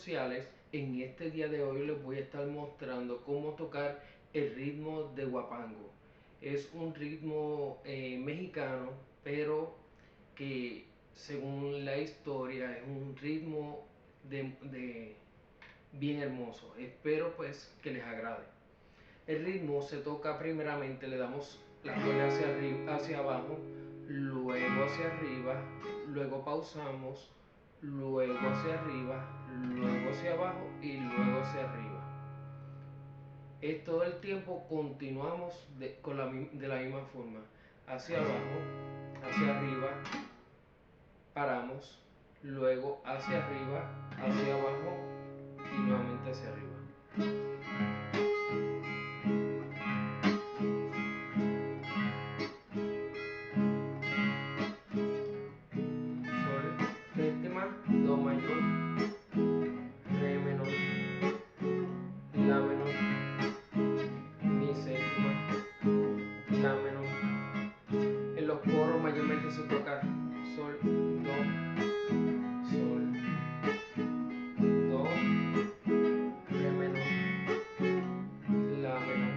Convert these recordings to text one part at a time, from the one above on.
sociales. En este día de hoy les voy a estar mostrando cómo tocar el ritmo de guapango. Es un ritmo mexicano, pero que según la historia es un ritmo bien hermoso. Espero pues que les agrade. El ritmo se toca primeramente, le damos la cuerda hacia arriba, hacia abajo, luego hacia arriba, luego pausamos, luego hacia arriba, luego hacia abajo y luego hacia arriba. Es todo el tiempo continuamos de la misma forma. Hacia abajo, hacia arriba, paramos, luego hacia arriba, hacia abajo y nuevamente hacia arriba. Séptima, do mayor, re menor, la menor, mi séptima, la menor. En los coros mayormente se toca sol, do, re menor, la menor,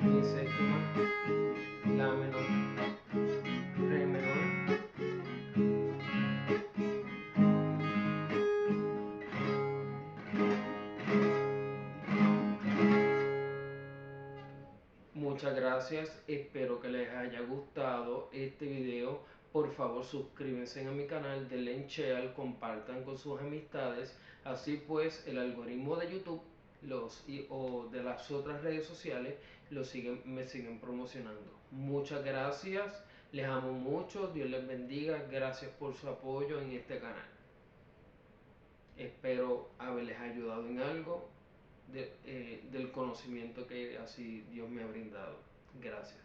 mi séptima, la menor, re menor. Muchas gracias, espero que les haya gustado este video. Por favor suscríbanse a mi canal, denle en share, compartan con sus amistades, así pues el algoritmo de YouTube o de las otras redes sociales me siguen promocionando. Muchas gracias, les amo mucho, Dios les bendiga, gracias por su apoyo en este canal. Espero haberles ayudado en algo del conocimiento que así Dios me ha brindado. Gracias.